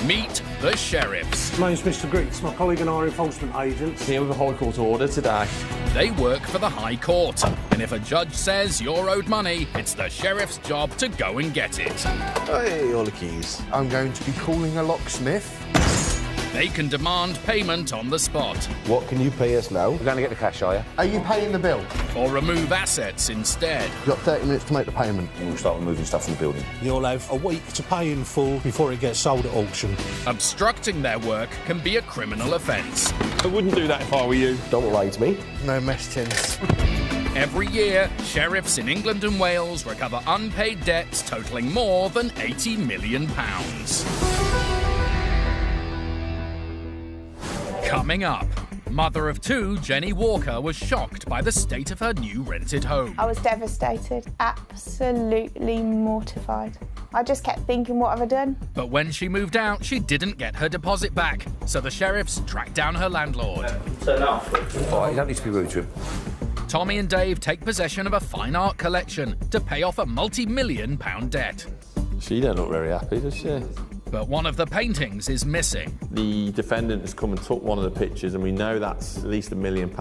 Meet the sheriffs. My name's Mr. Griggs. My colleague and I are enforcement agents. Here with a High Court order today. They work for the High Court, and if a judge says you're owed money, it's the sheriff's job to go and get it. Hey, all the keys. I'm going to be calling a locksmith. They can demand payment on the spot. What can you pay us now? We're going to get the cash, are you? Are you paying the bill? Or remove assets instead. You've got 30 minutes to make the payment. And we'll start removing stuff from the building. You'll have a week to pay in full before it gets sold at auction. Obstructing their work can be a criminal offence. I wouldn't do that if I were you. Don't lie to me. No mess tins. Every year, sheriffs in England and Wales recover unpaid debts totalling more than £80 million. Coming up, mother of two, Jenny Walker, was shocked by the state of her new rented home. I was devastated, absolutely mortified. I just kept thinking, what have I done? But when she moved out, she didn't get her deposit back, so the sheriffs tracked down her landlord. Turn off. Oh, you don't need to be rude to him. Tommy and Dave take possession of a fine art collection to pay off a multi-million-pound debt. She don't look very happy, does she? But one of the paintings is missing. The defendant has come and took one of the pictures, and we know that's at least £1 million.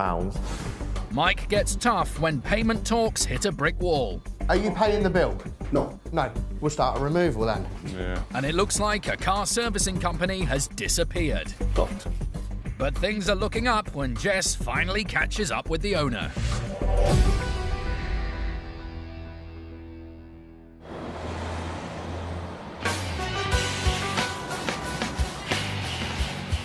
Mike gets tough when payment talks hit a brick wall. Are you paying the bill? No. No. We'll start a removal then. Yeah. And it looks like a car servicing company has disappeared. Not. But things are looking up when Jess finally catches up with the owner.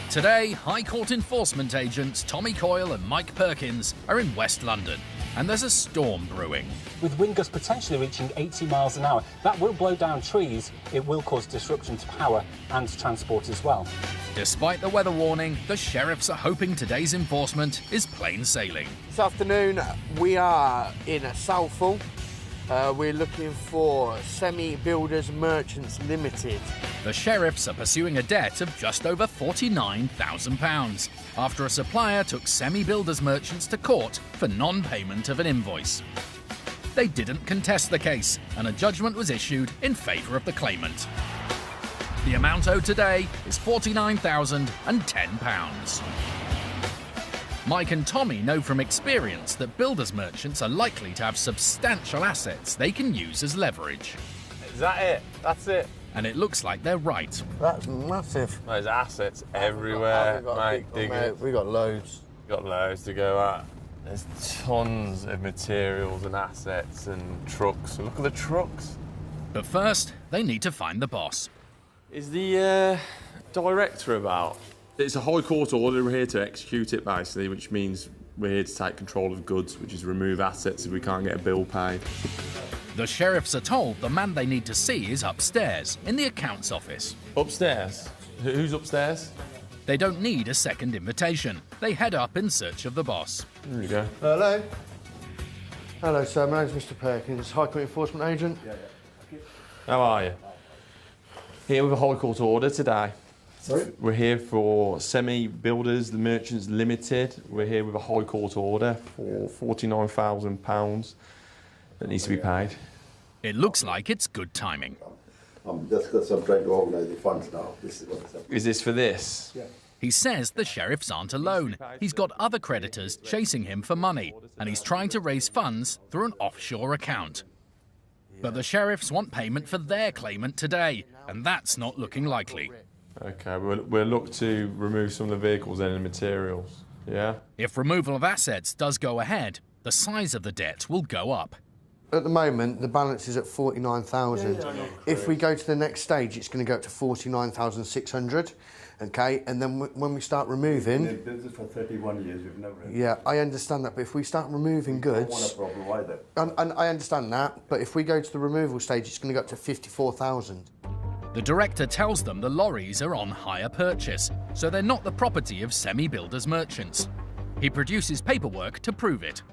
Today, High Court enforcement agents Tommy Coyle and Mike Perkins are in West London, and there's a storm brewing. With wind gusts potentially reaching 80 miles an hour, that will blow down trees, it will cause disruption to power and transport as well. Despite the weather warning, the sheriffs are hoping today's enforcement is plain sailing. This afternoon, we are in Southall. We're looking for Semi Builders Merchants Limited. The sheriffs are pursuing a debt of just over £49,000 after a supplier took semi-builders merchants to court for non-payment of an invoice. They didn't contest the case, and a judgment was issued in favour of the claimant. The amount owed today is £49,010. Mike and Tommy know from experience that builders merchants are likely to have substantial assets they can use as leverage. Is that it? That's it? And it looks like they're right. That's massive. There's assets everywhere, mate. We got loads. Got loads to go at. There's tons of materials and assets and trucks. Look at the trucks. But first, they need to find the boss. Is the director about? It's a High Court order. We're here to execute it, basically, which means we're here to take control of goods, which is remove assets if we can't get a bill paid. The sheriffs are told the man they need to see is upstairs, in the accounts office. Upstairs? Who's upstairs? They don't need a second invitation. They head up in search of the boss. There you go. Hello. Hello, sir. My name's Mr. Perkins, High Court enforcement agent. How are you? Here with a High Court order today. Sorry? We're here for Semi Builders, the Merchants Limited. We're here with a High Court order for £49,000 that needs to be paid. It looks like it's good timing. Just because I'm trying to organise the funds now. This is what it's happening. Is this for this? Yeah. He says the sheriffs aren't alone. He's got other creditors chasing him for money, and he's trying to raise funds through an offshore account. But the sheriffs want payment for their claimant today, and that's not looking likely. Okay, we'll look to remove some of the vehicles and the materials, yeah? If removal of assets does go ahead, the size of the debt will go up. At the moment, the balance is at 49,000. If we go to the next stage, it's going to go up to 49,600. Okay, and then when we start removing... We've been in business for 31 years, we've never... Yeah, I understand that, but if we start removing goods... I don't want a problem either. And I understand that, but if we go to the removal stage, it's going to go up to 54,000. The director tells them the lorries are on hire purchase, so they're not the property of semi-builders merchants. He produces paperwork to prove it.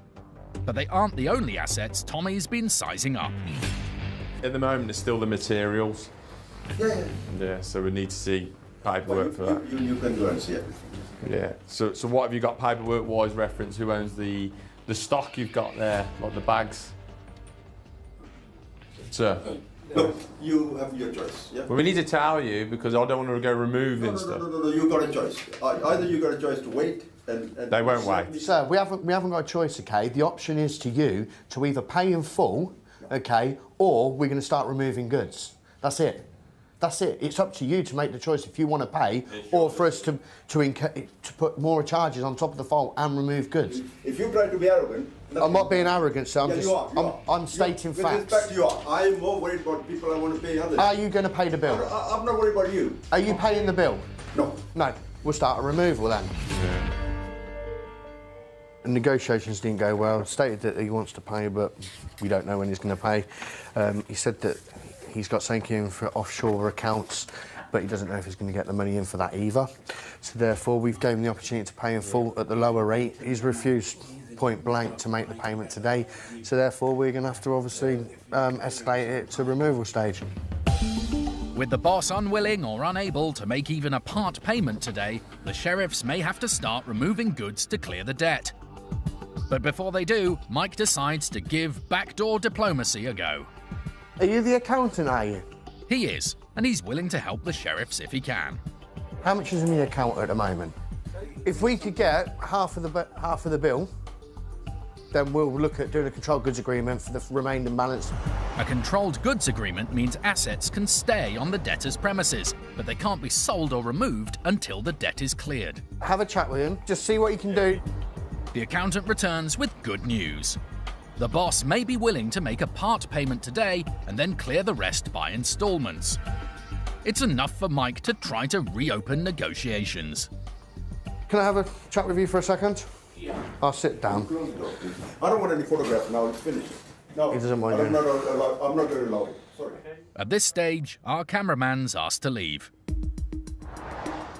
But they aren't the only assets Tommy's been sizing up. At the moment, it's still the materials. Yeah, so we need to see paperwork for that. You can go and see it. Yeah, so what have you got paperwork-wise reference? Who owns the stock you've got there, like the bags? Sir? No, you have your choice. Yeah. Well, we need to tell you because I don't want to go removing stuff. No, you got a choice. Either you got a choice to wait and They won't wait. Sir, we haven't got a choice, okay? The option is to you to either pay in full, okay, or we're going to start removing goods. That's it. That's it. It's up to you to make the choice if you want to pay, or for us to put more charges on top of the fault and remove goods. If you try to be arrogant... I'm not being arrogant, sir. I'm With stating facts. respect to you, I'm more worried about people I want to pay others. Are you going to pay the bill? I'm not worried about you. Are you paying the bill? No. No. We'll start a removal then. The negotiations didn't go well. Stated that he wants to pay, but we don't know when he's going to pay. He said that he's got something in for offshore accounts, but he doesn't know if he's going to get the money in for that either. So therefore, we've given him the opportunity to pay in full at the lower rate. He's refused point blank to make the payment today. So therefore, we're going to have to obviously escalate it to removal stage. With the boss unwilling or unable to make even a part payment today, the sheriffs may have to start removing goods to clear the debt. But before they do, Mike decides to give backdoor diplomacy a go. Are you the accountant, are you? He is, and he's willing to help the sheriffs if he can. How much is in the account at the moment? If we could get half of the bill, then we'll look at doing a controlled goods agreement for the remaining balance. A controlled goods agreement means assets can stay on the debtor's premises, but they can't be sold or removed until the debt is cleared. Have a chat with him, just see what you can do. The accountant returns with good news. The boss may be willing to make a part payment today and then clear the rest by instalments. It's enough for Mike to try to reopen negotiations. Can I have a chat with you for a second? Yeah. I'll sit down. I don't want any photographs now, it's finished. No, He doesn't want I'm not going to allow it. Sorry. At this stage, our cameraman's asked to leave.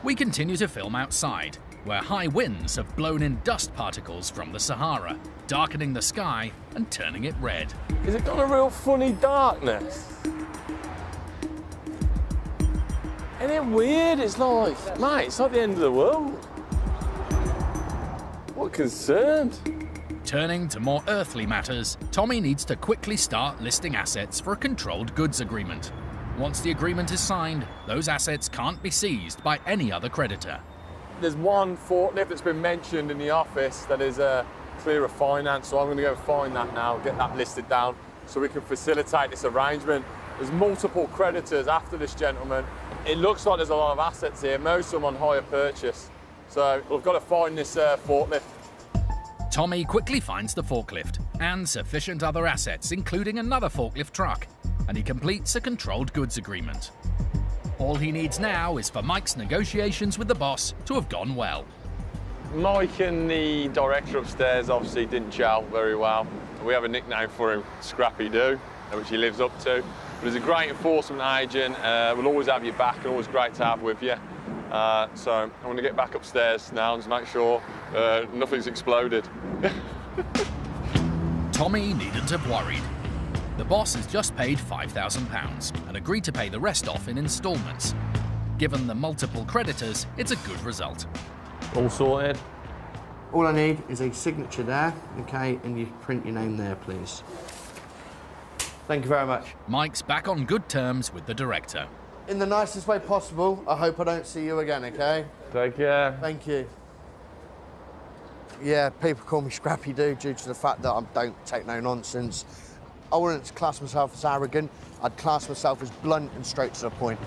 We continue to film outside, where high winds have blown in dust particles from the Sahara, darkening the sky and turning it red. Is it got a real funny darkness? Isn't it weird? It's like, mate, it's not the end of the world. What concerned? Turning to more earthly matters, Tommy needs to quickly start listing assets for a controlled goods agreement. Once the agreement is signed, those assets can't be seized by any other creditor. There's one forklift that's been mentioned in the office that is clear of finance, so I'm going to go find that now, get that listed down so we can facilitate this arrangement. There's multiple creditors after this gentleman. It looks like there's a lot of assets here, most of them on hire purchase. So we've got to find this forklift. Tommy quickly finds the forklift and sufficient other assets, including another forklift truck, and he completes a controlled goods agreement. All he needs now is for Mike's negotiations with the boss to have gone well. Mike and the director upstairs obviously didn't gel very well. We have a nickname for him, Scrappy Doo, which he lives up to. But he's a great enforcement agent, we'll always have your back and always great to have with you. So I'm going to get back upstairs now and just make sure nothing's exploded. Tommy needn't have worried. The boss has just paid £5,000 and agreed to pay the rest off in instalments. Given the multiple creditors, it's a good result. All sorted. All I need is a signature there, okay, and you print your name there, please. Thank you very much. Mike's back on good terms with the director. In the nicest way possible, I hope I don't see you again, okay? Take care. Thank you. Yeah, people call me Scrappy Doo due to the fact that I don't take no nonsense. I wouldn't class myself as arrogant. I'd class myself as blunt and straight to the point.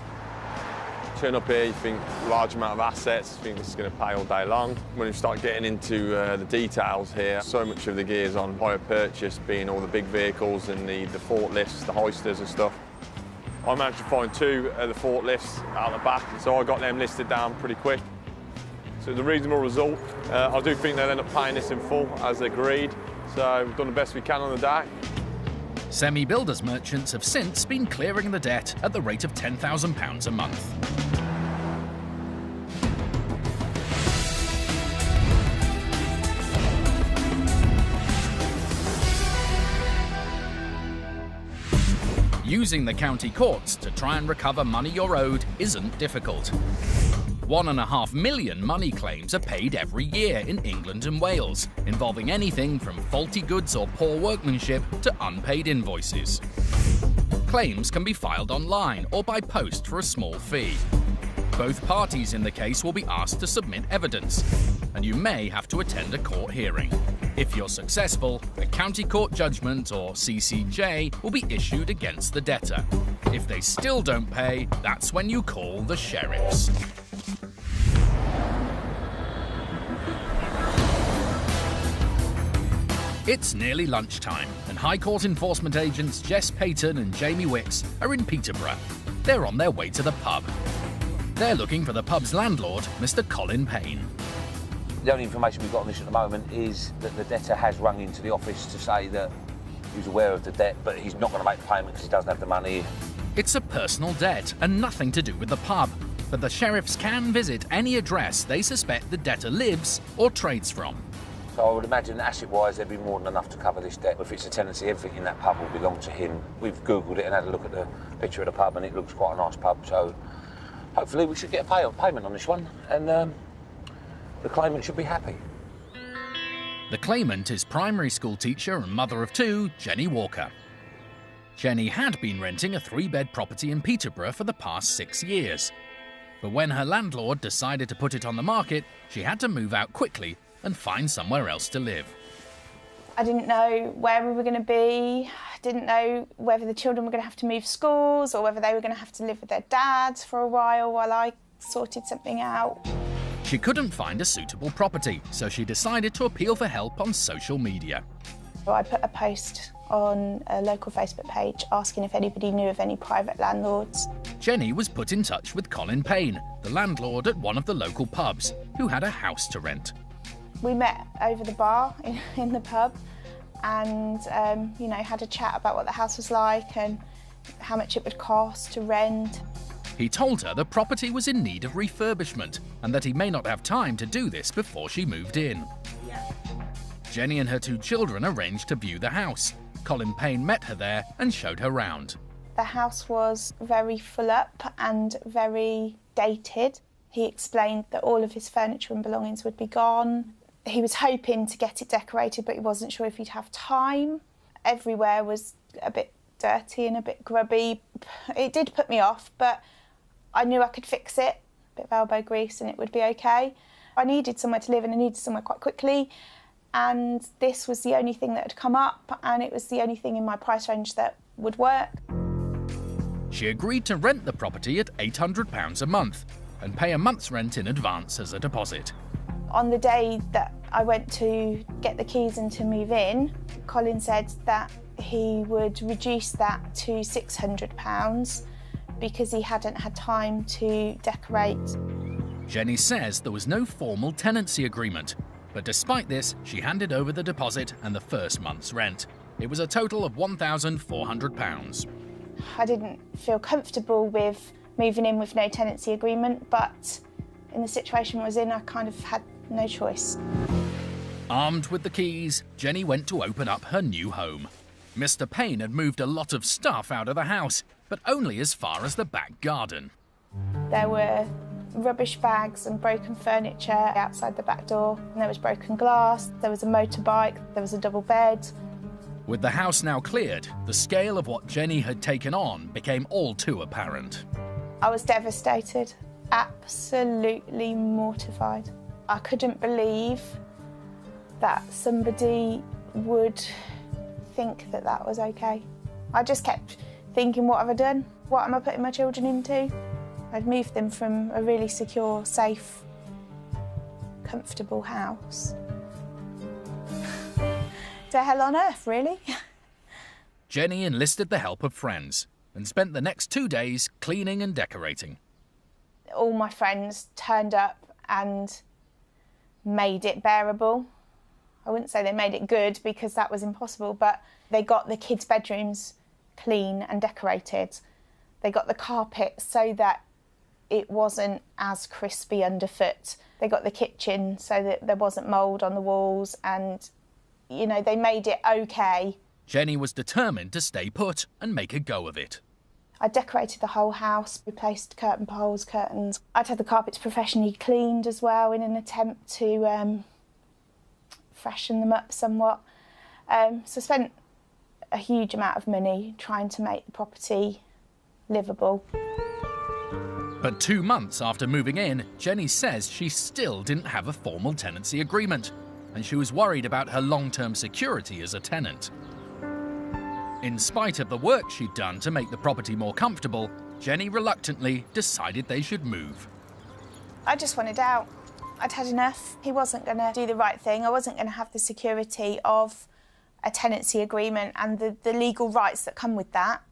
Turn up here, you think large amount of assets, you think this is going to pay all day long. When you start getting into the details here, so much of the gear's on hire purchase, being all the big vehicles and the forklifts, the hoisters and stuff. I managed to find 2 of the forklifts out the back, so I got them listed down pretty quick. So it's a reasonable result. I do think they'll end up paying this in full as agreed, so we've done the best we can on the day. Semi-builders merchants have since been clearing the debt at the rate of £10,000 a month. Using the county courts to try and recover money you're owed isn't difficult. 1.5 million money claims are paid every year in England and Wales, involving anything from faulty goods or poor workmanship to unpaid invoices. Claims can be filed online or by post for a small fee. Both parties in the case will be asked to submit evidence, and you may have to attend a court hearing. If you're successful, a county court judgment, or CCJ, will be issued against the debtor. If they still don't pay, that's when you call the sheriffs. It's nearly lunchtime, and High Court enforcement agents Jess Payton and Jamie Wicks are in Peterborough. They're on their way to the pub. They're looking for the pub's landlord, Mr. Colin Payne. The only information we've got on this at the moment is that the debtor has rung into the office to say that he's aware of the debt, but he's not going to make the payment because he doesn't have the money. It's a personal debt and nothing to do with the pub, but the sheriffs can visit any address they suspect the debtor lives or trades from. So I would imagine that asset-wise there'd be more than enough to cover this debt. If it's a tenancy, everything in that pub will belong to him. We've Googled it and had a look at the picture of the pub, and it looks quite a nice pub, so hopefully we should get a payment on this one, and the claimant should be happy. The claimant is primary school teacher and mother of two, Jenny Walker. Jenny had been renting a 3-bed property in Peterborough for the past 6 years. But when her landlord decided to put it on the market, she had to move out quickly and find somewhere else to live. I didn't know where we were going to be. I didn't know whether the children were going to have to move schools or whether they were going to have to live with their dads for a while I sorted something out. She couldn't find a suitable property, so she decided to appeal for help on social media. I put a post on a local Facebook page asking if anybody knew of any private landlords. Jenny was put in touch with Colin Payne, the landlord at one of the local pubs, who had a house to rent. We met over the bar in the pub and, had a chat about what the house was like and how much it would cost to rent. He told her the property was in need of refurbishment and that he may not have time to do this before she moved in. Jenny and her 2 children arranged to view the house. Colin Payne met her there and showed her round. The house was very full up and very dated. He explained that all of his furniture and belongings would be gone. He was hoping to get it decorated, but he wasn't sure if he'd have time. Everywhere was a bit dirty and a bit grubby. It did put me off, but I knew I could fix it. A bit of elbow grease and it would be okay. I needed somewhere to live and I needed somewhere quite quickly. And this was the only thing that had come up, and it was the only thing in my price range that would work. She agreed to rent the property at £800 a month and pay a month's rent in advance as a deposit. On the day that I went to get the keys and to move in, Colin said that he would reduce that to £600 because he hadn't had time to decorate. Jenny says there was no formal tenancy agreement, but despite this, she handed over the deposit and the first month's rent. It was a total of £1,400. I didn't feel comfortable with moving in with no tenancy agreement, but in the situation I was in, I kind of had no choice. Armed with the keys, Jenny went to open up her new home. Mr. Payne had moved a lot of stuff out of the house, but only as far as the back garden. There were rubbish bags and broken furniture outside the back door. And there was broken glass, there was a motorbike, there was a double bed. With the house now cleared, the scale of what Jenny had taken on became all too apparent. I was devastated, absolutely mortified. I couldn't believe that somebody would think that that was okay. I just kept thinking, what have I done? What am I putting my children into? I'd moved them from a really secure, safe, comfortable house to hell on earth, really. Jenny enlisted the help of friends and spent the next 2 days cleaning and decorating. All my friends turned up and made it bearable. I wouldn't say they made it good because that was impossible, but they got the kids' bedrooms clean and decorated. They got the carpet so that it wasn't as crispy underfoot. They got the kitchen so that there wasn't mould on the walls and, they made it okay. Jenny was determined to stay put and make a go of it. I decorated the whole house, replaced curtain poles, curtains. I'd had the carpets professionally cleaned as well in an attempt to freshen them up somewhat. So I spent a huge amount of money trying to make the property livable. But 2 months after moving in, Jenny says she still didn't have a formal tenancy agreement, and she was worried about her long-term security as a tenant. In spite of the work she'd done to make the property more comfortable, Jenny reluctantly decided they should move. I just wanted out. I'd had enough. He wasn't going to do the right thing. I wasn't going to have the security of a tenancy agreement and the legal rights that come with that.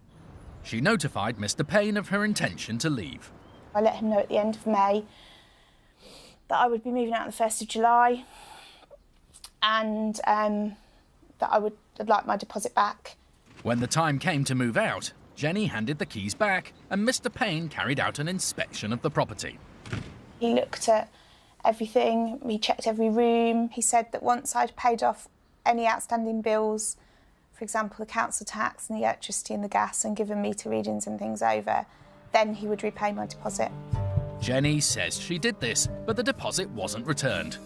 She notified Mr. Payne of her intention to leave. I let him know at the end of May that I would be moving out on the 1st of July and that I'd like my deposit back. When the time came to move out, Jenny handed the keys back and Mr. Payne carried out an inspection of the property. He looked at everything, he checked every room. He said that once I'd paid off any outstanding bills, for example, the council tax and the electricity and the gas, and given meter readings and things over, then he would repay my deposit. Jenny says she did this, but the deposit wasn't returned.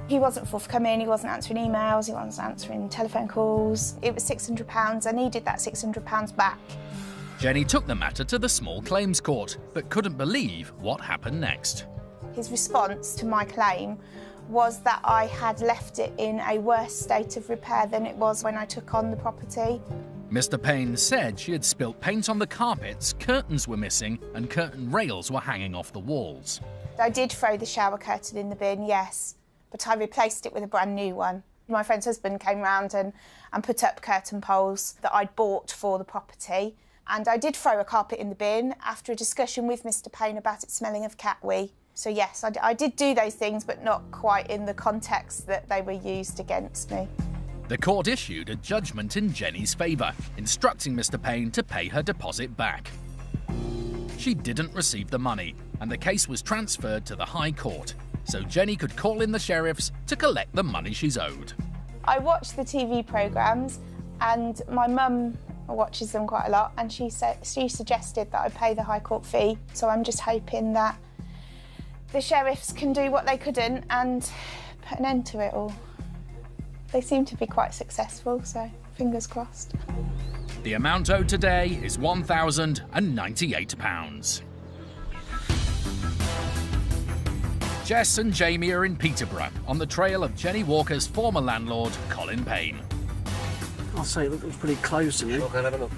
He wasn't forthcoming, he wasn't answering emails, he wasn't answering telephone calls. It was £600, I needed that £600 back. Jenny took the matter to the small claims court, but couldn't believe what happened next. His response to my claim was that I had left it in a worse state of repair than it was when I took on the property. Mr. Payne said she had spilt paint on the carpets, curtains were missing, and curtain rails were hanging off the walls. I did throw the shower curtain in the bin, yes, but I replaced it with a brand new one. My friend's husband came round and put up curtain poles that I'd bought for the property, and I did throw a carpet in the bin after a discussion with Mr. Payne about it smelling of cat wee. So yes, I did do those things, but not quite in the context that they were used against me. The court issued a judgment in Jenny's favour, instructing Mr. Payne to pay her deposit back. She didn't receive the money, and the case was transferred to the High Court, so Jenny could call in the sheriffs to collect the money she's owed. I watched the TV programmes, and my mum watches them quite a lot, and she suggested that I pay the High Court fee, so I'm just hoping that the sheriffs can do what they couldn't and put an end to it all. They seem to be quite successful, so fingers crossed. The amount owed today is £1,098. Jess and Jamie are in Peterborough on the trail of Jenny Walker's former landlord, Colin Payne. I'll say it looks pretty close to me. Look, have a look.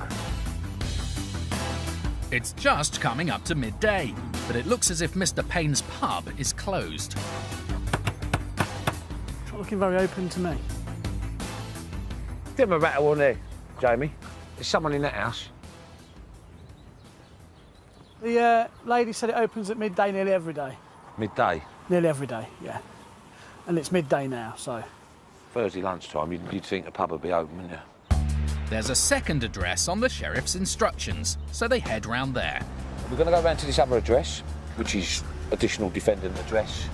It's just coming up to midday, but it looks as if Mr. Payne's pub is closed. It's not looking very open to me. Give him a rattle on there, Jamie. There's someone in that house. The lady said it opens at midday nearly every day. Midday? Nearly every day, yeah. And it's midday now, so. Thursday lunchtime, you'd think the pub would be open, wouldn't you? There's a second address on the sheriff's instructions, so they head round there. We're going to go round to this other address, which is additional defendant address.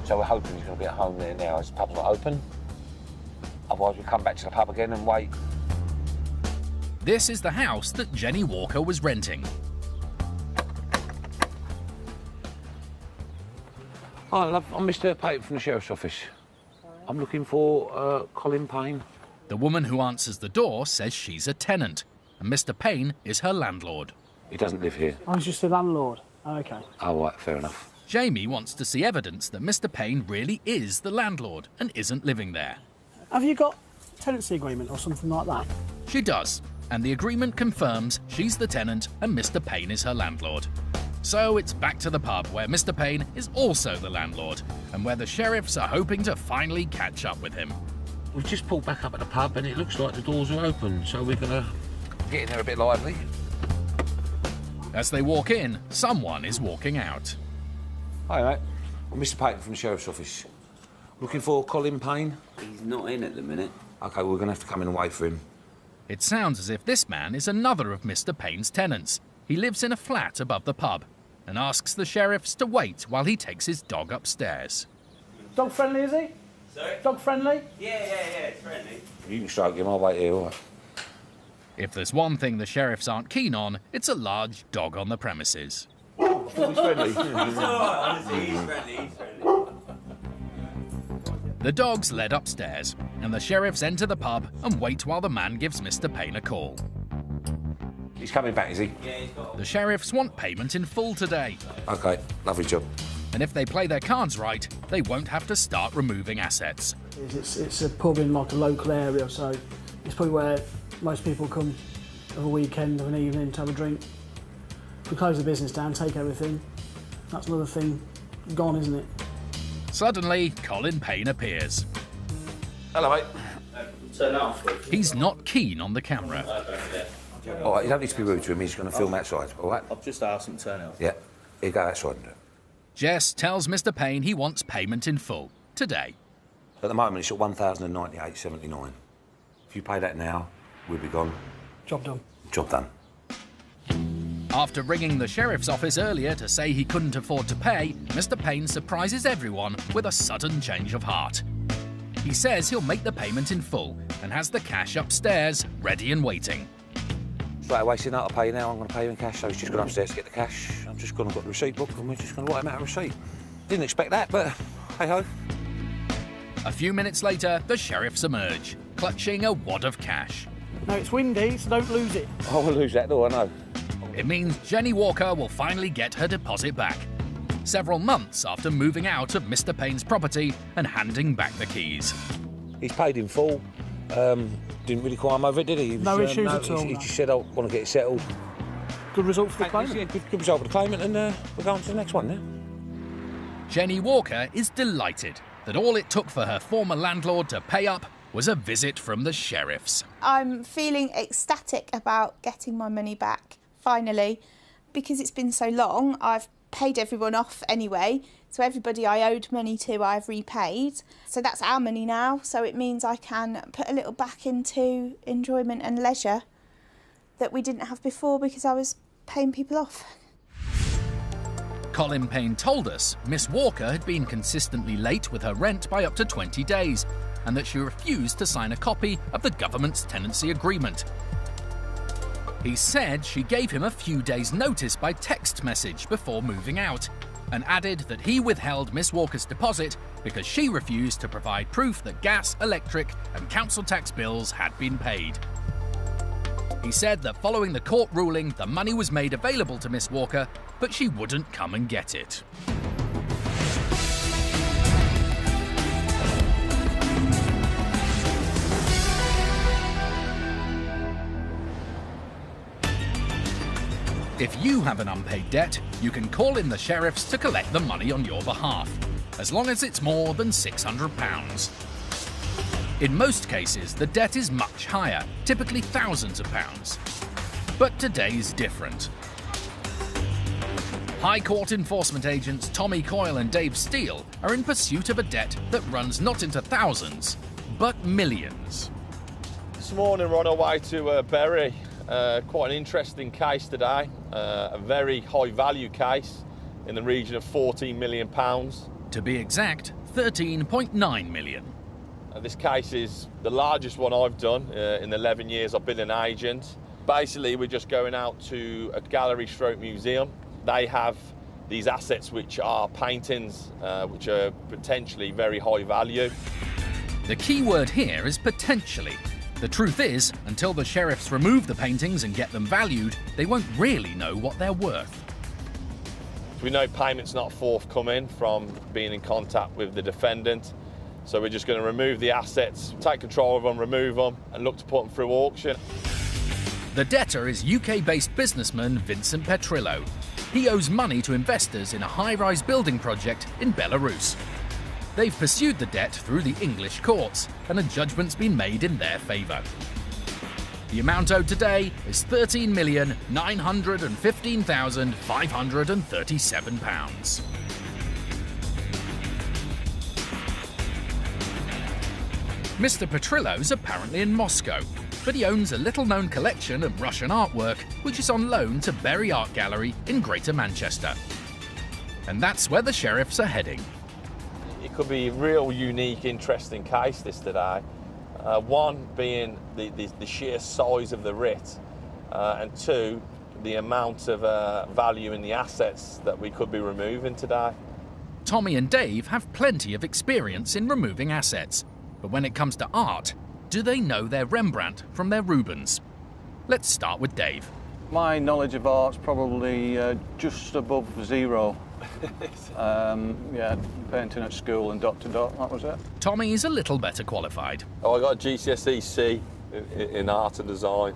So we're hoping he's going to be at home there now as the pub's not open. Otherwise, we'll come back to the pub again and wait. This is the house that Jenny Walker was renting. Hi, love. I'm Mr. Payton from the Sheriff's Office. I'm looking for Colin Payne. The woman who answers the door says she's a tenant, and Mr. Payne is her landlord. He doesn't live here. I was just the landlord. Oh, OK. Oh, right, fair enough. Jamie wants to see evidence that Mr. Payne really is the landlord and isn't living there. Have you got a tenancy agreement or something like that? She does, and the agreement confirms she's the tenant and Mr. Payne is her landlord. So it's back to the pub, where Mr. Payne is also the landlord, and where the sheriffs are hoping to finally catch up with him. We've just pulled back up at the pub and it looks like the doors are open, so we're going to get in there a bit lively. As they walk in, someone is walking out. Hi, mate. I'm Mr. Payton from the Sheriff's Office. Looking for Colin Payne? He's not in at the minute. OK, we're going to have to come in and wait for him. It sounds as if this man is another of Mr. Payne's tenants. He lives in a flat above the pub and asks the sheriffs to wait while he takes his dog upstairs. Dog friendly, is he? Sorry? Dog friendly? Yeah, it's friendly. You can stroke him, I'll wait here, all right. If there's one thing the sheriffs aren't keen on, it's a large dog on the premises. I thought he's friendly. He's all right, honestly, he's friendly. The dog's led upstairs, and the sheriffs enter the pub and wait while the man gives Mr. Payne a call. He's coming back, is he? Yeah, he's got. The sheriffs want payment in full today, OK, lovely job. and if they play their cards right, they won't have to start removing assets. It's a pub in like a local area, so it's probably where most people come of a weekend or an evening to have a drink. If we close the business down, take everything, that's another thing gone, isn't it? Suddenly, Colin Payne appears. Hello, mate. Turn that off, please. He's not keen on the camera. All right, you don't need to be rude to him. He's going to film outside, all right? I've just asked him to turn it off. Yeah, you go outside and do it. Jess tells Mr. Payne he wants payment in full today. At the moment, it's at 1,098.79. If you pay that now, we'll be gone. Job done. Job done. After ringing the sheriff's office earlier to say he couldn't afford to pay, Mr. Payne surprises everyone with a sudden change of heart. He says he'll make the payment in full and has the cash upstairs, ready and waiting. Straight away, said, no, I'll pay you now, I'm going to pay you in cash. So he's just gone upstairs to get the cash. I'm just going to got the receipt book and we're just going to write him out a receipt. Didn't expect that, but hey-ho. A few minutes later, the sheriffs emerge, clutching a wad of cash. No, it's windy, so don't lose it. Oh, we'll lose that, though, I know. It means Jenny Walker will finally get her deposit back, several months after moving out of Mr. Payne's property and handing back the keys. He's paid in full. Didn't really climb over it, did he? No issues at all, He no. just said, I want to get it settled. Good result for the Yeah, claimant. good result for the claimant, and we're going to the next one now. Jenny Walker is delighted that all it took for her former landlord to pay up was a visit from the sheriffs. I'm feeling ecstatic about getting my money back, finally, because it's been so long. I've paid everyone off anyway, so everybody I owed money to I've repaid. So that's our money now, so it means I can put a little back into enjoyment and leisure that we didn't have before because I was paying people off. Colin Payne told us Miss Walker had been consistently late with her rent by up to 20 days and that she refused to sign a copy of the government's tenancy agreement. He said she gave him a few days' notice by text message before moving out and added that he withheld Miss Walker's deposit because she refused to provide proof that gas, electric and council tax bills had been paid. He said that following the court ruling, the money was made available to Miss Walker, but she wouldn't come and get it. If you have an unpaid debt, you can call in the sheriffs to collect the money on your behalf, as long as it's more than £600. In most cases, the debt is much higher, typically thousands of pounds. But today's different. High Court enforcement agents Tommy Coyle and Dave Steele are in pursuit of a debt that runs not into thousands, but millions. This morning we're on our way to Bury. Quite an interesting case today. A very high value case in the region of £14 million. To be exact, 13.9 million. This case is the largest one I've done in the 11 years I've been an agent. Basically, we're just going out to a gallery stroke museum. They have these assets which are paintings, which are potentially very high value. The key word here is potentially. The truth is, until the sheriffs remove the paintings and get them valued, they won't really know what they're worth. We know payment's not forthcoming from being in contact with the defendant, so we're just going to remove the assets, take control of them, remove them, and look to put them through auction. The debtor is UK-based businessman Vincent Petrillo. He owes money to investors in a high-rise building project in Belarus. They've pursued the debt through the English courts, and a judgment's been made in their favour. The amount owed today is £13,915,537. Mr. Petrillo's apparently in Moscow, but he owns a little-known collection of Russian artwork which is on loan to Bury Art Gallery in Greater Manchester. And that's where the sheriffs are heading. It could be a real unique, interesting case this today. One being the sheer size of the writ, and two, the amount of value in the assets that we could be removing today. Tommy and Dave have plenty of experience in removing assets, But when it comes to art, do they know their Rembrandt from their Rubens? Let's start with Dave. My knowledge of art's probably just above zero. Yeah, painting at school and dot to dot, that was it. Tommy is a little better qualified. Oh, I got a GCSE C in art and design.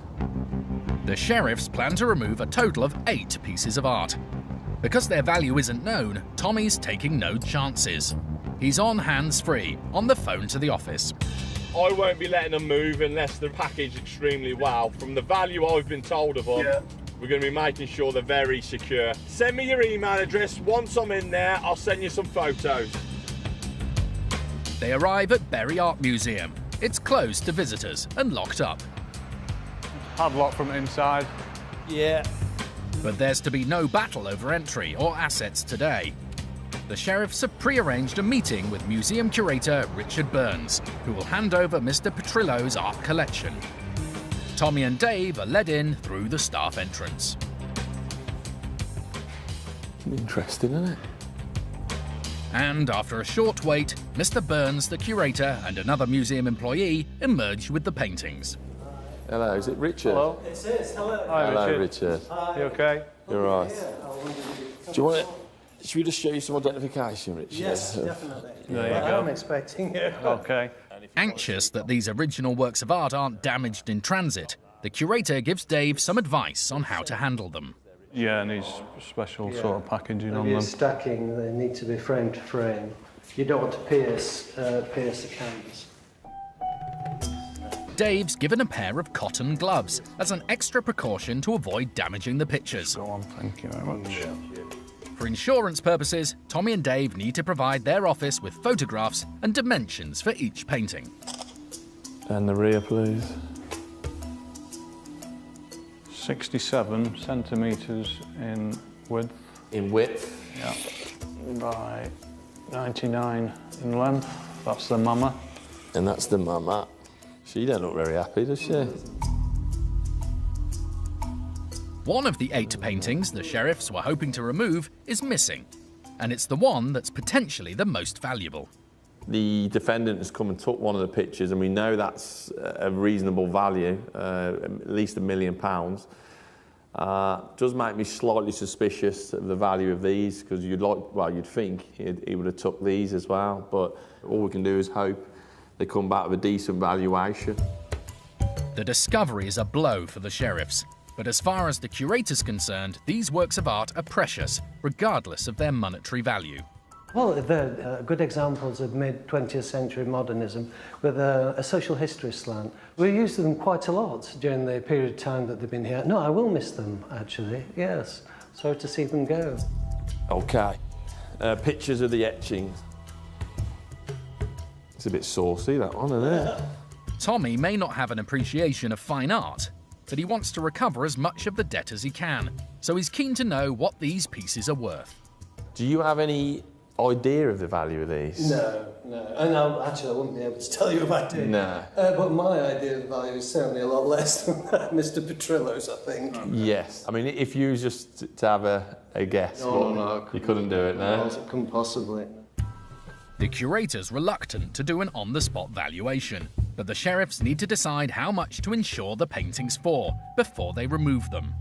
The sheriffs plan to remove a total of 8 pieces of art. Because their value isn't known, Tommy's taking no chances. He's on hands-free, on the phone to the office. I won't be letting them move unless they're packaged extremely well. From the value I've been told of them, we're going to be making sure they're very secure. Send me your email address. Once I'm in there, I'll send you some photos. They arrive at Bury Art Museum. It's closed to visitors and locked up. Padlock from inside. Yeah. But there's to be no battle over entry or assets today. The sheriffs have pre-arranged a meeting with museum curator Richard Burns, who will hand over Mr. Petrillo's art collection. Tommy and Dave are led in through the staff entrance. Interesting, isn't it? And after a short wait, Mr. Burns, the curator, and another museum employee emerge with the paintings. Hello, is it Richard? Hello. It is. Hello. Hi, Hello, Richard. Richard. Hi. You okay? You're right. Do you want it? Should we just show you some identification, Richard? Yes, definitely. There you go. I'm expecting you. Okay. Anxious that these original works of art aren't damaged in transit, the curator gives Dave some advice on how to handle them. Yeah, needs special sort of packaging on them. Stacking, they need to be frame to frame. You don't want to pierce the canvas. Dave's given a pair of cotton gloves as an extra precaution to avoid damaging the pictures. Go on, thank you very much. For insurance purposes, Tommy and Dave need to provide their office with photographs and dimensions for each painting. And the rear, please. 67 centimetres in width. In width? Yeah. By 99 in length. That's the mama. And that's the mama. She don't look very happy, does she? One of the 8 paintings the sheriffs were hoping to remove is missing, and it's the one that's potentially the most valuable. The defendant has come and took one of the pictures, and we know that's a reasonable value, at least £1 million. Does make me slightly suspicious of the value of these, because you'd think he would have took these as well, but all we can do is hope they come back with a decent valuation. The discovery is a blow for the sheriffs, but as far as the curator's concerned, these works of art are precious, regardless of their monetary value. Well, they're good examples of mid-20th century modernism with a social history slant. We used them quite a lot during the period of time that they've been here. No, I will miss them, actually, yes. Sorry to see them go. OK. Pictures of the etchings. It's a bit saucy, that one, isn't it? Tommy may not have an appreciation of fine art, but he wants to recover as much of the debt as he can, so he's keen to know what these pieces are worth. Do you have any idea of the value of these? No. And actually, I wouldn't be able to tell you if I did. No. But my idea of the value is certainly a lot less than Mr. Petrillo's, I think. Yes. I mean, if you was just to have a guess, No, you couldn't do it, no? I couldn't possibly. The curator's reluctant to do an on-the-spot valuation, but the sheriffs need to decide how much to insure the paintings for before they remove them.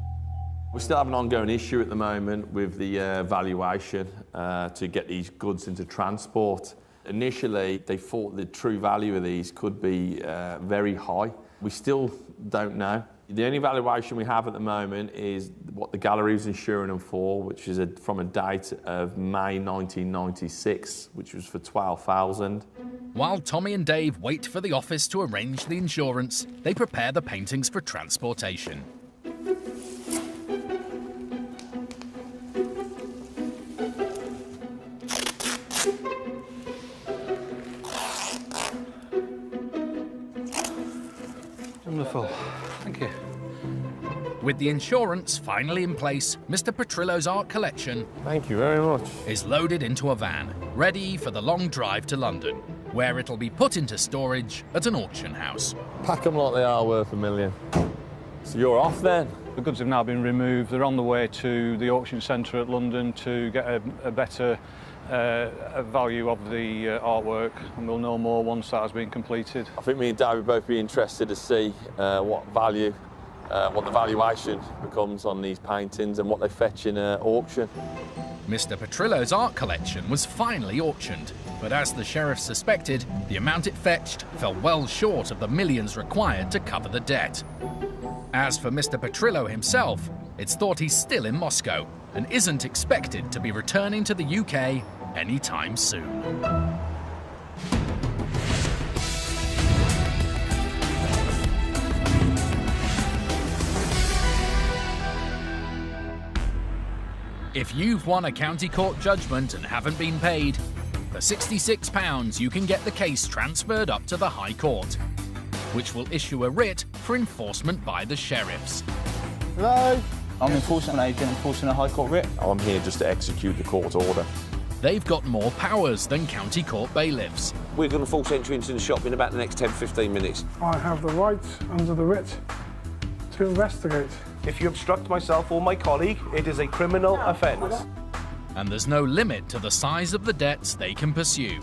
We still have an ongoing issue at the moment with the valuation to get these goods into transport. Initially, they thought the true value of these could be very high. We still don't know. The only valuation we have at the moment is what the gallery is insuring them for, which is from a date of May 1996, which was for £12,000. While Tommy and Dave wait for the office to arrange the insurance, they prepare the paintings for transportation. Wonderful. Thank you. With the insurance finally in place, Mr. Petrillo's art collection Thank you very much. is loaded into a van, ready for the long drive to London, where it'll be put into storage at an auction house. Pack them like they are worth $1 million. So you're off then? The goods have now been removed. They're on the way to the auction centre at London to get a better a value of the artwork, and we'll know more once that has been completed. I think me and Dave would both be interested to see what the valuation becomes on these paintings and what they fetch in auction. Mr. Petrillo's art collection was finally auctioned, but as the sheriff suspected, the amount it fetched fell well short of the millions required to cover the debt. As for Mr. Petrillo himself, it's thought he's still in Moscow and isn't expected to be returning to the UK anytime soon. If you've won a county court judgment and haven't been paid, for £66 you can get the case transferred up to the High Court, which will issue a writ for enforcement by the sheriffs. Hello? I'm enforcement agent enforcing a High Court writ. I'm here just to execute the court order. They've got more powers than county court bailiffs. We're going to force entry into the shop in about the next 10-15 minutes. I have the right, under the writ, to investigate. If you obstruct myself or my colleague, it is a criminal offence. And there's no limit to the size of the debts they can pursue.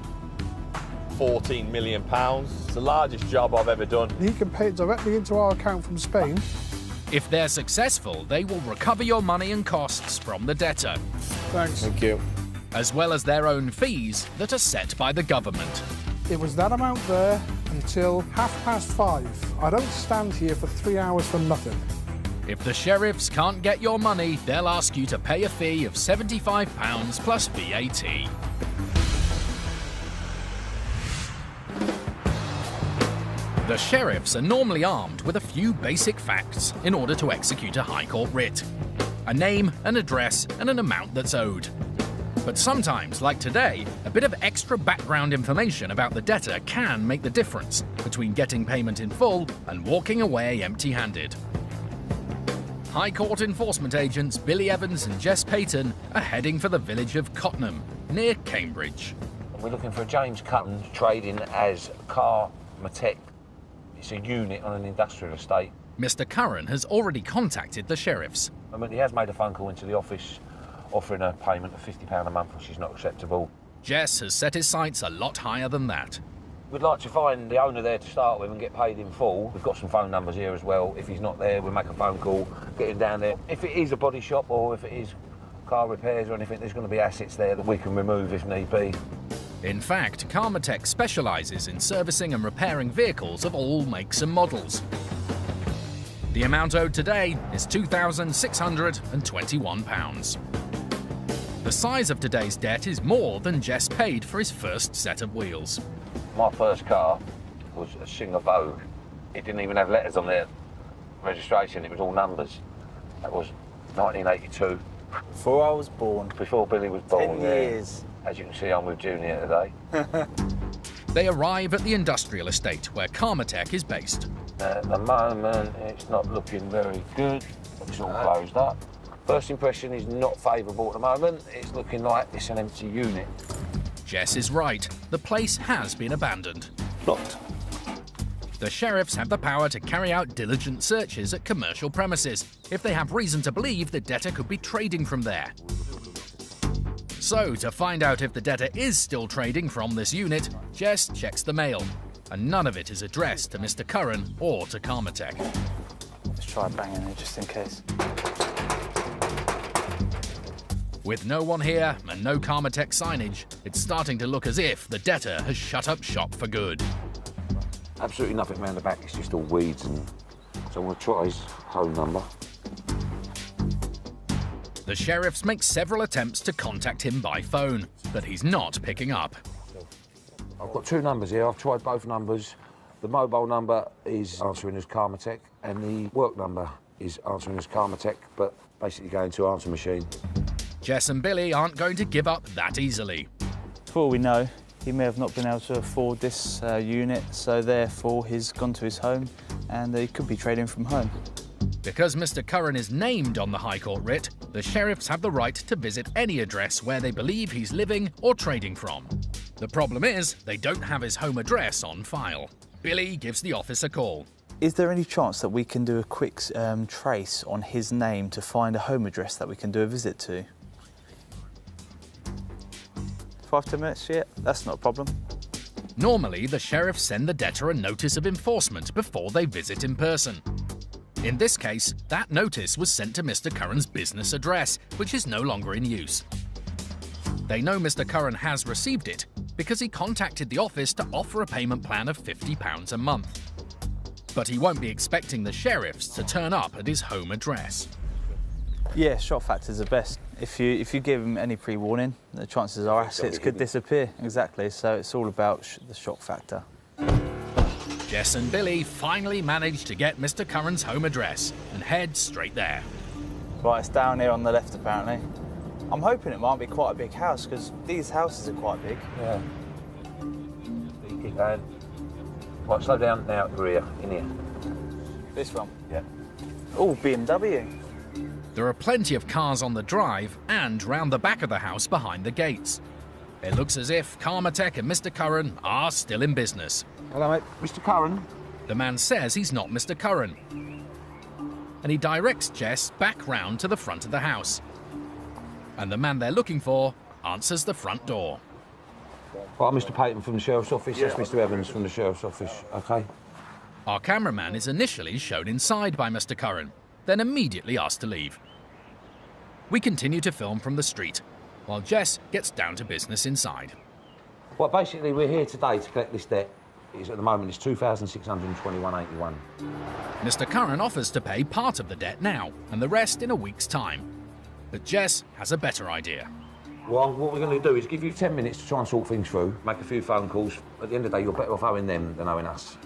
£14 million. It's the largest job I've ever done. He can pay it directly into our account from Spain. If they're successful, they will recover your money and costs from the debtor. Thanks. Thank you. As well as their own fees that are set by the government. It was that amount there until 5:30. I don't stand here for 3 hours for nothing. If the sheriffs can't get your money, they'll ask you to pay a fee of £75 plus VAT. The sheriffs are normally armed with a few basic facts in order to execute a High Court writ. A name, an address, and an amount that's owed. But sometimes, like today, a bit of extra background information about the debtor can make the difference between getting payment in full and walking away empty-handed. High Court enforcement agents Billy Evans and Jess Payton are heading for the village of Cottenham, near Cambridge. We're looking for James Cutton, trading as Carmatech. It's a unit on an industrial estate. Mr. Curran has already contacted the sheriffs. I mean, he has made a phone call into the office offering a payment of £50 a month, which is not acceptable. Jess has set his sights a lot higher than that. We'd like to find the owner there to start with and get paid in full. We've got some phone numbers here as well. If he's not there, we'll make a phone call, get him down there. If it is a body shop or if it is car repairs or anything, there's going to be assets there that we can remove if need be. In fact, Carmatech specialises in servicing and repairing vehicles of all makes and models. The amount owed today is £2,621. The size of today's debt is more than Jess paid for his first set of wheels. My first car was a Singer Vogue. It didn't even have letters on their registration, it was all numbers. That was 1982. Before I was born. Before Billy was born, 10 years. Yeah. As you can see, I'm with Junior today. They arrive at the industrial estate where Carmatech is based. At the moment, it's not looking very good. It's all closed up. First impression is not favourable at the moment. It's looking like it's an empty unit. Jess is right. The place has been abandoned. Locked. The sheriffs have the power to carry out diligent searches at commercial premises if they have reason to believe the debtor could be trading from there. So, to find out if the debtor is still trading from this unit, Jess checks the mail, and none of it is addressed to Mr. Curran or to Carmatech. Let's try banging it just in case. With no one here and no Carmatech signage, it's starting to look as if the debtor has shut up shop for good. Absolutely nothing round the back, it's just all weeds, and so I'm going to try his home number. The sheriffs make several attempts to contact him by phone, but he's not picking up. I've got two numbers here, I've tried both numbers. The mobile number is answering as Carmatech, and the work number is answering as Carmatech, but basically going to answer machine. Jess and Billy aren't going to give up that easily. For all we know, he may have not been able to afford this unit, so therefore he's gone to his home and he could be trading from home. Because Mr. Curran is named on the High Court writ, the sheriffs have the right to visit any address where they believe he's living or trading from. The problem is, they don't have his home address on file. Billy gives the office a call. Is there any chance that we can do a quick trace on his name to find a home address that we can do a visit to? 5-10 minutes, yeah, that's not a problem. Normally, the sheriffs send the debtor a notice of enforcement before they visit in person. In this case, that notice was sent to Mr. Curran's business address, which is no longer in use. They know Mr. Curran has received it because he contacted the office to offer a payment plan of £50 a month. But he won't be expecting the sheriffs to turn up at his home address. Yeah, shock factor's the best. If you give them any pre-warning, the chances are assets could disappear. Exactly, so it's all about the shock factor. Jess and Billy finally managed to get Mr. Curran's home address and head straight there. Right, it's down here on the left apparently. I'm hoping it might be quite a big house because these houses are quite big. Yeah. You keep going. Right, slow down now, rear, in here. This one? Yeah. Oh, BMW. There are plenty of cars on the drive and round the back of the house behind the gates. It looks as if Karmatech and Mr. Curran are still in business. Hello, mate. Mr. Curran. The man says he's not Mr. Curran. And he directs Jess back round to the front of the house. And the man they're looking for answers the front door. Right, I'm Mr. Payton from the Sheriff's Office. That's Mr. Evans from the Sheriff's Office. OK. Our cameraman is initially shown inside by Mr. Curran, then immediately asked to leave. We continue to film from the street, while Jess gets down to business inside. Well, basically, we're here today to collect this debt. At the moment, it's £2,621.81. Mr. Curran offers to pay part of the debt now, and the rest in a week's time. But Jess has a better idea. Well, what we're going to do is give you 10 minutes to try and sort things through, make a few phone calls. At the end of the day, you're better off owing them than owing us.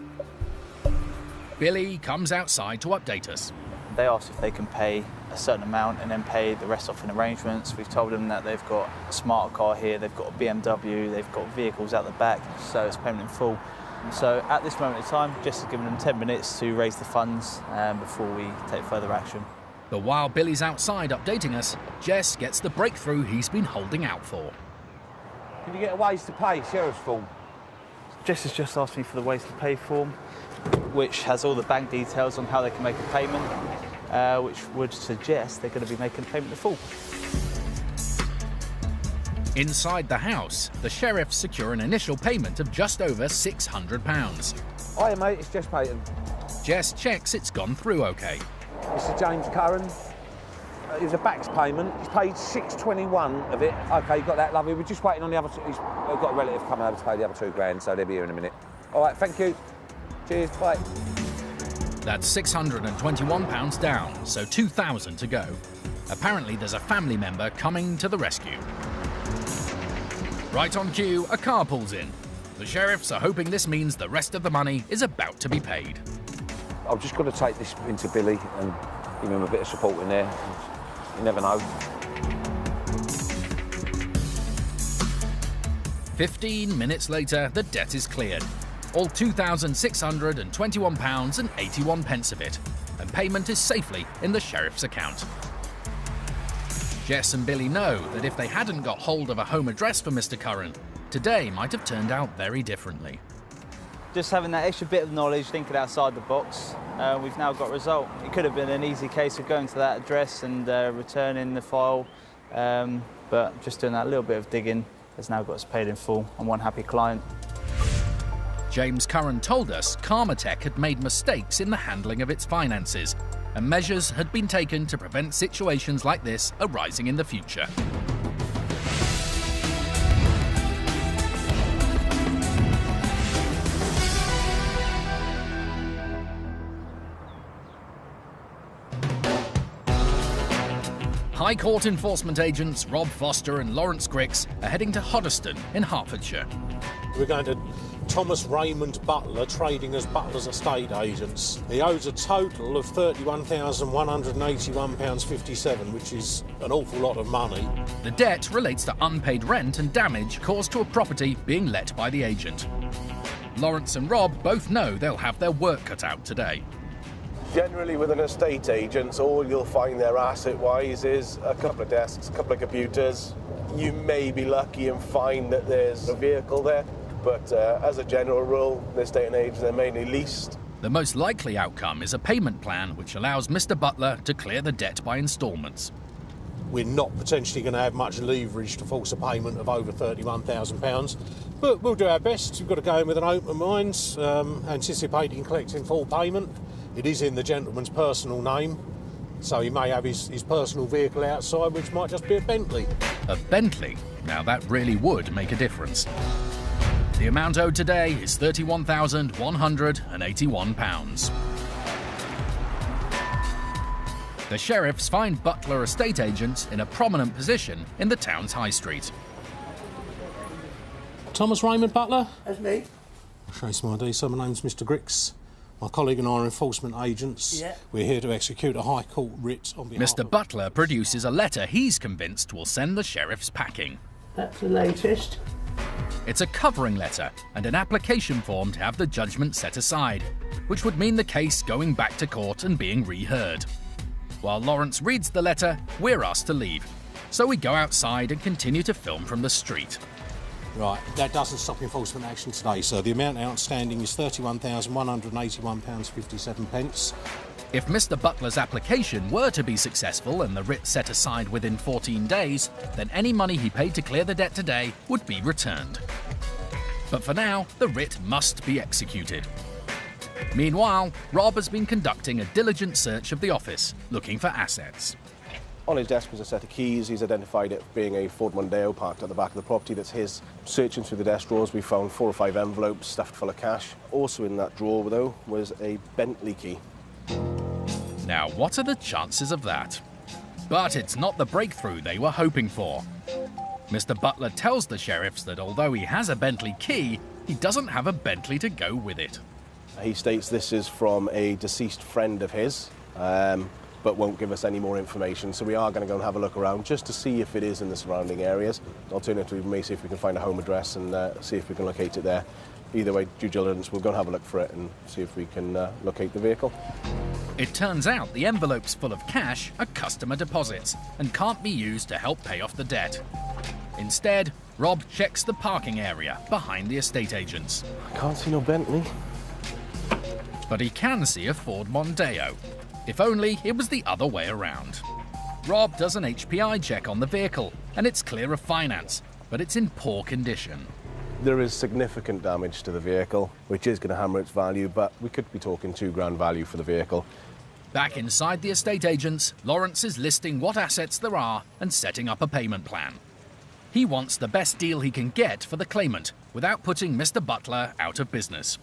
Billy comes outside to update us. They asked if they can pay a certain amount and then pay the rest off in arrangements. We've told them that they've got a smart car here, they've got a BMW, they've got vehicles out the back, so it's payment in full. So at this moment in time, Jess has given them 10 minutes to raise the funds before we take further action. But while Billy's outside updating us, Jess gets the breakthrough he's been holding out for. Can you get a ways to pay sheriff's form? Jess has just asked me for the ways to pay form, which has all the bank details on how they can make a payment, which would suggest they're going to be making a payment in full. Inside the house, the sheriffs secure an initial payment of just over £600. Hiya, mate, it's Jess Payton. Jess checks it's gone through OK. Mr. James Curran. It was a backs payment. He's paid £621 of it. OK, you got that, lovely. We're just waiting on the other two. He's got a relative coming over to pay the other £2,000, so they'll be here in a minute. All right, thank you. Cheers, bye. That's £621 down, so £2,000 to go. Apparently there's a family member coming to the rescue. Right on cue, a car pulls in. The sheriffs are hoping this means the rest of the money is about to be paid. I've just got to take this into Billy and give him a bit of support in there. You never know. 15 minutes later, the debt is cleared. All £2,621.81 of it, and payment is safely in the sheriff's account. Jess and Billy know that if they hadn't got hold of a home address for Mr. Curran, today might have turned out very differently. Just having that extra bit of knowledge, thinking outside the box, we've now got a result. It could have been an easy case of going to that address and returning the file, but just doing that little bit of digging has now got us paid in full and one happy client. James Curran told us Karmatech had made mistakes in the handling of its finances, and measures had been taken to prevent situations like this arising in the future. High Court enforcement agents Rob Foster and Lawrence Grix are heading to Hoddesdon in Hertfordshire. We're going to Thomas Raymond Butler, trading as Butler's estate agents. He owes a total of £31,181.57, which is an awful lot of money. The debt relates to unpaid rent and damage caused to a property being let by the agent. Lawrence and Rob both know they'll have their work cut out today. Generally with an estate agent, all you'll find there asset-wise is a couple of desks, a couple of computers. You may be lucky and find that there's a vehicle there, but as a general rule, this day and age, they're mainly leased. The most likely outcome is a payment plan which allows Mr. Butler to clear the debt by instalments. We're not potentially going to have much leverage to force a payment of over £31,000, but we'll do our best. We've got to go in with an open mind, anticipating collecting full payment. It is in the gentleman's personal name, so he may have his personal vehicle outside, which might just be a Bentley. A Bentley? Now that really would make a difference. The amount owed today is £31,181. The sheriffs find Butler estate agents in a prominent position in the town's high street. Thomas Raymond Butler? That's me. I'll show you some ID. So my name's Mr Grix. My colleague and I are enforcement agents. Yeah. We're here to execute a High Court writ on behalf Mr. Butler produces a letter he's convinced will send the sheriffs packing. That's the latest. It's a covering letter and an application form to have the judgment set aside, which would mean the case going back to court and being reheard. While Lawrence reads the letter, we're asked to leave. So we go outside and continue to film from the street. Right, that doesn't stop enforcement action today, sir. The amount outstanding is £31,181.57. If Mr. Butler's application were to be successful and the writ set aside within 14 days, then any money he paid to clear the debt today would be returned. But for now, the writ must be executed. Meanwhile, Rob has been conducting a diligent search of the office, looking for assets. On his desk was a set of keys. He's identified it being a Ford Mondeo parked at the back of the property. That's his. Searching through the desk drawers, we found 4 or 5 envelopes stuffed full of cash. Also in that drawer, though, was a Bentley key. Now, what are the chances of that? But it's not the breakthrough they were hoping for. Mr. Butler tells the sheriffs that although he has a Bentley key, he doesn't have a Bentley to go with it. He states this is from a deceased friend of his, but won't give us any more information. So we are going to go and have a look around just to see if it is in the surrounding areas. Alternatively, we may see if we can find a home address and see if we can locate it there. Either way, due diligence, we'll go and have a look for it and see if we can locate the vehicle. It turns out the envelopes full of cash are customer deposits and can't be used to help pay off the debt. Instead, Rob checks the parking area behind the estate agents. I can't see no Bentley. But he can see a Ford Mondeo. If only it was the other way around. Rob does an HPI check on the vehicle, and it's clear of finance, but it's in poor condition. There is significant damage to the vehicle, which is going to hammer its value, but we could be talking £2,000 value for the vehicle. Back inside the estate agents, Lawrence is listing what assets there are and setting up a payment plan. He wants the best deal he can get for the claimant without putting Mr. Butler out of business.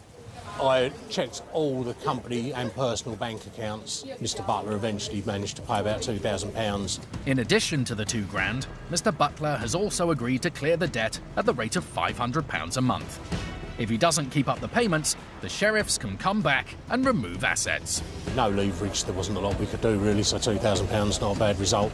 I checked all the company and personal bank accounts. Mr. Butler eventually managed to pay about £2,000. In addition to the £2,000, Mr. Butler has also agreed to clear the debt at the rate of £500 a month. If he doesn't keep up the payments, the sheriffs can come back and remove assets. No leverage, there wasn't a lot we could do really, so £2,000 not a bad result.